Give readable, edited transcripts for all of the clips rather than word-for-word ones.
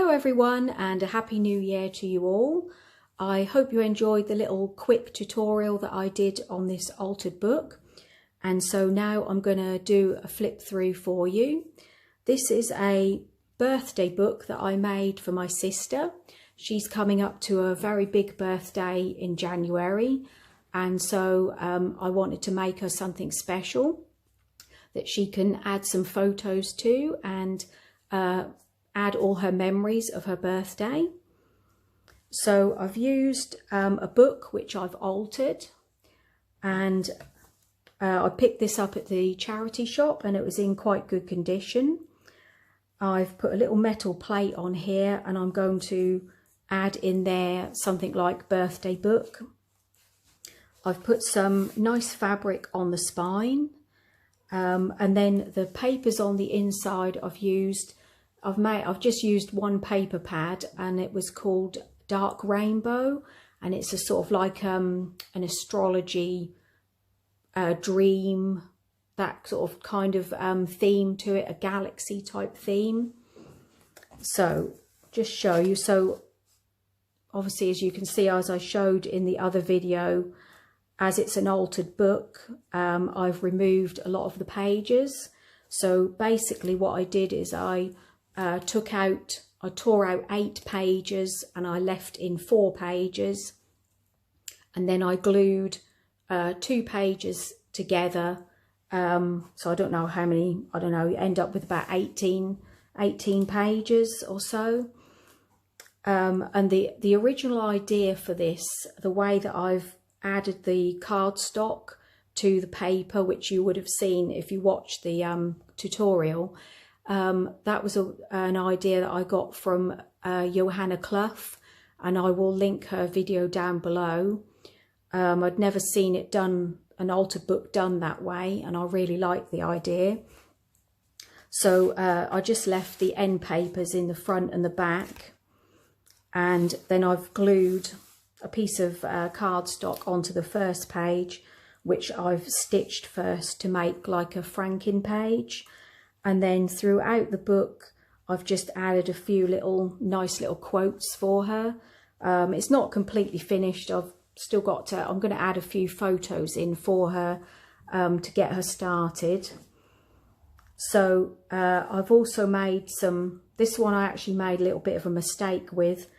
Hello everyone, and a happy new year to you all. I hope you enjoyed the little quick tutorial that I did on this altered book. And so now I'm going to do a flip through for you. This is a birthday book that I made for my sister. She's coming up to a very big birthday in January. And so I wanted to make her something special that she can add some photos to and add all her memories of her birthday. So I've used a book which I've altered, and I picked this up at the charity shop and it was in quite good condition. I've put a little metal plate on here and I'm going to add in there something like birthday book. I've put some nice fabric on the spine, and then the papers on the inside I've just used one paper pad, and it was called Dark Rainbow, and it's a sort of like an astrology dream, that sort of kind of theme to it, a galaxy type theme. So just show you, so obviously as you can see, as I showed in the other video, as it's an altered book, I've removed a lot of the pages. So basically what I did is I tore out 8 pages and I left in 4 pages, and then I glued 2 pages together. So I don't know how many, I don't know, you end up with about 18 pages or so. And the original idea for this, the way that I've added the cardstock to the paper, which you would have seen if you watched the tutorial, that was an idea that I got from Johanna Clough, and I will link her video down below. I'd never seen it done, an altered book done that way, and I really liked the idea. So I just left the end papers in the front and the back, and then I've glued a piece of cardstock onto the first page, which I've stitched first to make like a franking page. And then throughout the book, I've just added a few nice little quotes for her. It's not completely finished. I've still got to, I'm going to add a few photos in for her to get her started. So I've also made this one I actually made a little bit of a mistake with,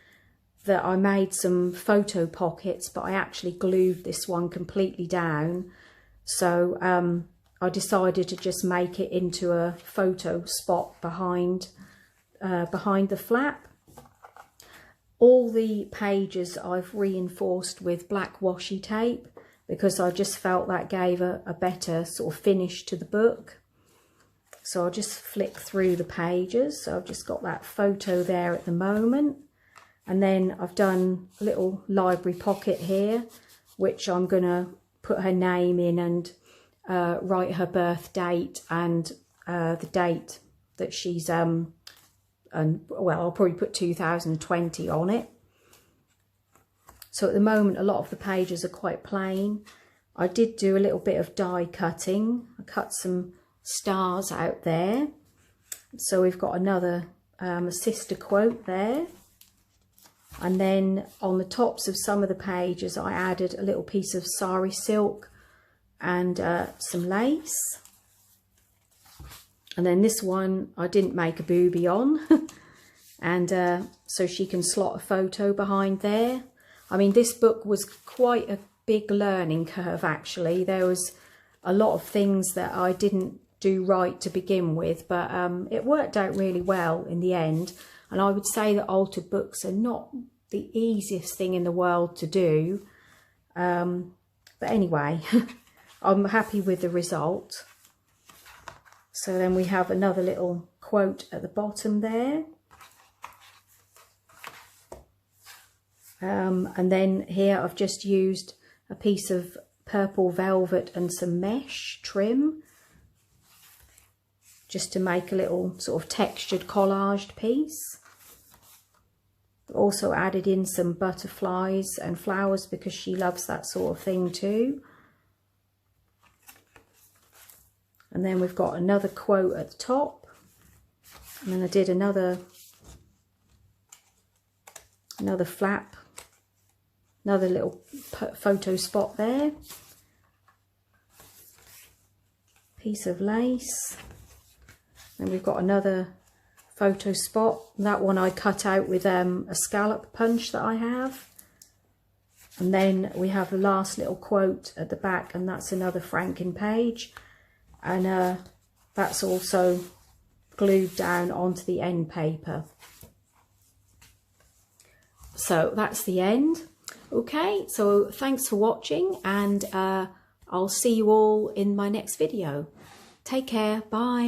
that I made some photo pockets, but I actually glued this one completely down. So I decided to just make it into a photo spot behind the flap. All the pages I've reinforced with black washi tape because I just felt that gave a better sort of finish to the book. So I'll just flick through the pages. So I've just got that photo there at the moment. And then I've done a little library pocket here, which I'm going to put her name in and write her birth date and the date that she's and well, I'll probably put 2020 on it. So at the moment a lot of the pages are quite plain. I did do a little bit of die cutting. I cut some stars out there. So we've got another a sister quote there. And then on the tops of some of the pages I added a little piece of sari silk and some lace. And then this one I didn't make a boobie on and so she can slot a photo behind there. I mean, this book was quite a big learning curve actually. There was a lot of things that I didn't do right to begin with, but it worked out really well in the end. And I would say that altered books are not the easiest thing in the world to do, but anyway, I'm happy with the result. So then we have another little quote at the bottom there. And then here I've just used a piece of purple velvet and some mesh trim just to make a little sort of textured collaged piece. Also added in some butterflies and flowers because she loves that sort of thing too. And then we've got another quote at the top. And then I did another another flap, another little photo spot there, piece of lace, and we've got another photo spot. That one I cut out with a scallop punch that I have. And then we have the last little quote at the back, and that's another Franken page, and that's also glued down onto the end paper. So that's the end. Okay, so thanks for watching, and I'll see you all in my next video. Take care, bye.